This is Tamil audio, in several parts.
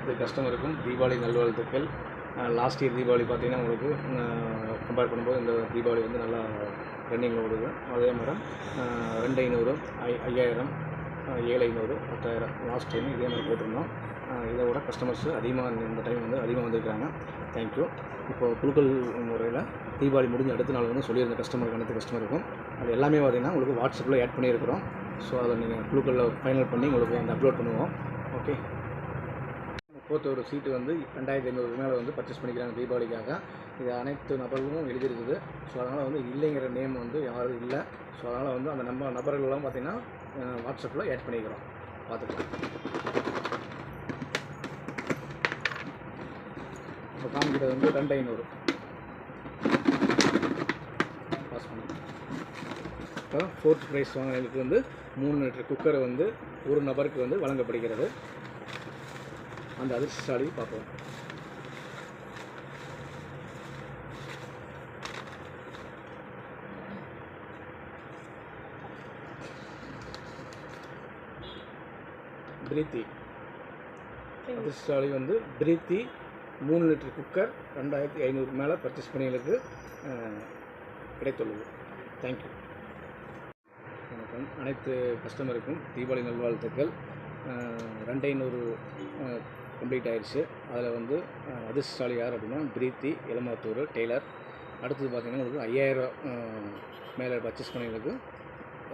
அனைத்து கஸ்டமருக்கும் தீபாவளி நல்வாழ்த்துக்கள். லாஸ்ட் இயர் தீபாவளி பார்த்திங்கன்னா உங்களுக்கு கம்பேர் பண்ணும்போது இந்த தீபாவளி வந்து நல்லா ரன்னிங்கில் ஓடுது. அதே மாதிரி 2500, 5000, 7500, 10,000 லாஸ்ட் டைம் இதே மாதிரி போட்டிருந்தோம். இதை விட கஸ்டமர்ஸ் அதிகமாக இந்த டைம் வந்து அதிகமாக வந்திருக்காங்க. தேங்க்யூ. இப்போது குழுக்கள் முறையில் தீபாவளி முடிஞ்ச அடுத்த நாள் வந்து சொல்லியிருந்த கஸ்டமருக்கு அனைத்து கஸ்டமருக்கும் அது எல்லாமே பார்த்திங்கன்னா உங்களுக்கு வாட்ஸ்அப்பில் ஆட் பண்ணியிருக்கிறோம். ஸோ அதை நீங்கள் குழுக்களில் ஃபைனல் பண்ணி உங்களுக்கு வந்து அப்லோட் பண்ணுவோம். ஓகே. 31 சீட்டு வந்து 2500 மேலே வந்து பர்ச்சேஸ் பண்ணிக்கிறாங்க தீபாவளிக்காக. இது அனைத்து நபர்களும் எழுதியிருக்குது. ஸோ அதனால் வந்து இல்லைங்கிற நேம் வந்து யாரும் இல்லை. ஸோ அதனால் வந்து அந்த நபர்களெல்லாம் பார்த்திங்கன்னா வாட்ஸ்அப்பில் ஆட் பண்ணிக்கிறோம். பார்த்துக்கலாம். இப்போ காமிக்கிறது வந்து 2500 பாஸ் பண்ணி. இப்போ 4th ப்ரைஸ் வாங்கினதுக்கு வந்து 3 லிட்டர் குக்கர் வந்து ஒரு நபருக்கு வந்து வழங்கப்படுகிறது. அந்த அதிர்ஷ்டசாலி பார்ப்போம். பிரீத்தி அதிர்ஷ்டசாலி வந்து பிரீத்தி 3 லிட்டர் குக்கர் 2500 மேலே பர்ச்சேஸ் பண்ணிகளுக்கு கிடைத்துள்ளது. தேங்க்யூ. வணக்கம். அனைத்து கஸ்டமருக்கும் தீபாவளி நல்வாழ்த்துக்கள். 2500 கம்ப்ளீட் ஆயிடுச்சு. அதில் வந்து அதிர்ஷ்டசாலி யார் அப்படின்னா பிரீத்தி, எலமாத்தூர் டெய்லர். அடுத்தது பார்த்திங்கன்னா உங்களுக்கு 5000 மேலே பர்ச்சேஸ் பண்ணிங்களுக்கு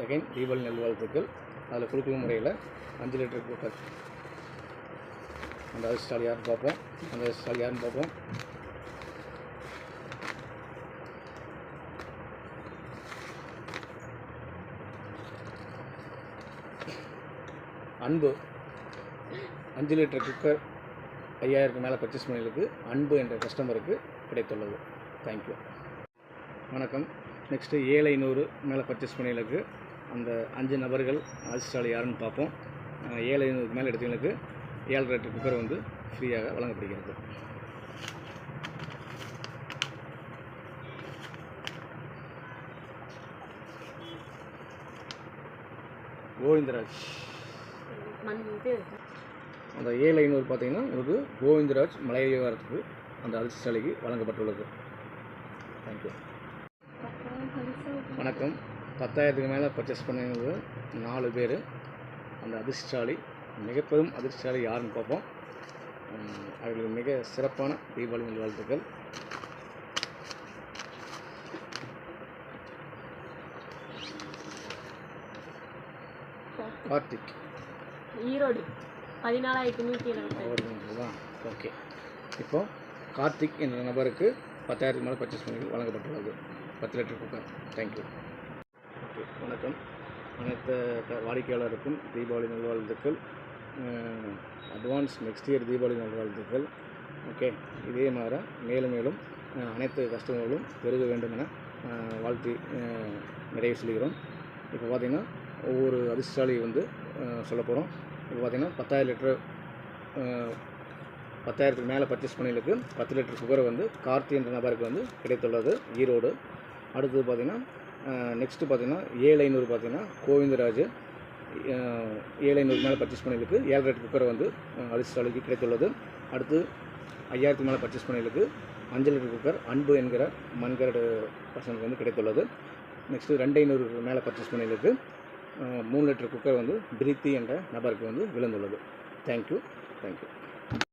அகைன் தீபாவளி நல்வாழ்த்துக்கள். அதில் குழுக்கள் முறையில் 5 லிட்டர் குக்கர். அந்த அதிர்ஷ்டசாலி யாருன்னு பார்ப்போம். அன்பு 5 லிட்டர் குக்கர் 5000 மேலே பர்ச்சேஸ் பண்ணிகளுக்கு அன்பு என்ற கஸ்டமருக்கு கிடைத்துள்ளது. தேங்க்யூ. வணக்கம். நெக்ஸ்ட்டு 7500 மேலே பர்ச்சேஸ் பண்ணிகளுக்கு அந்த 5 நபர்கள் அதிர்ஷ்டசாலி யாருன்னு பார்ப்போம். 7500 மேலே எடுத்தவங்களுக்கு 7 லிட்டர் குக்கர் வந்து ஃப்ரீயாக வழங்கப்படுகிறது. கோவிந்தராஜ் அந்த 7500 பார்த்தீங்கன்னா உங்களுக்கு கோவிந்தராஜ் மலையவாரத்துக்கு அந்த அதிர்ஷ்டசாலிக்கு வழங்கப்பட்டுள்ளது. தேங்க்யூ. வணக்கம். 10,000க்கு மேலே பர்ச்சேஸ் பண்ணது 4 பேர். அந்த அதிர்ஷ்டசாலி மிகப்பெரும் அதிர்ஷ்டசாலி யாருன்னு பார்ப்போம். அவர்களுக்கு மிக சிறப்பான தீபாவளி நல்வாழ்த்துக்கள். கார்த்திக் ஈரோடு 14,120 தான். ஓகே. இப்போ கார்த்திக் என்ற நபருக்கு 10,000க்கு மேலே பர்ச்சேஸ் பண்ணி வழங்கப்பட்டுள்ளது 10 லிட்டர் குக்கர். தேங்க்யூ. ஓகே. வணக்கம். அனைத்து வாடிக்கையாளருக்கும் தீபாவளி நல்வாழ்த்துக்கள். அட்வான்ஸ் நெக்ஸ்ட் இயர் தீபாவளி நல்வாழ்த்துக்கள். ஓகே. இதே மாதிரி மேலும் அனைத்து கஸ்டமர்களும் பெருக வேண்டும் என வாழ்த்தி நிறைவு சொல்கிறோம். இப்போ பார்த்திங்கன்னா ஒவ்வொரு அதிர்ஷ்டசாலி வந்து சொல்ல போகிறோம். இப்போ பார்த்திங்கன்னா 10,000க்கு மேலே பர்ச்சேஸ் பண்ணிகளுக்கு 10 லிட்டர் குக்கரை வந்து கார்த்தி என்ற நபருக்கு வந்து கிடைத்துள்ளது ஈரோடு. அடுத்தது பார்த்திங்கன்னா நெக்ஸ்ட்டு பார்த்திங்கன்னா 7500 பார்த்திங்கன்னா கோவிந்தராஜ் 7500 மேலே பர்ச்சேஸ் பண்ணிகளுக்கு 7 லிட்டர் குக்கரை வந்து அதிர்ஷ்டசாலிக்கு கிடைத்துள்ளது. அடுத்து 5000க்கு மேலே பர்ச்சேஸ் பண்ணிகளுக்கு 5 லிட்டர் குக்கர் அன்பு என்கிற மன்கரடு பர்சனுக்கு வந்து கிடைத்துள்ளது. நெக்ஸ்ட்டு 2500 மேலே பர்ச்சேஸ் பண்ணிகளுக்கு 3 லிட்டர் குக்கர் வந்து பிரீத்தி என்ற நபருக்கு வந்து விழுந்துள்ளது. தேங்க்யூ.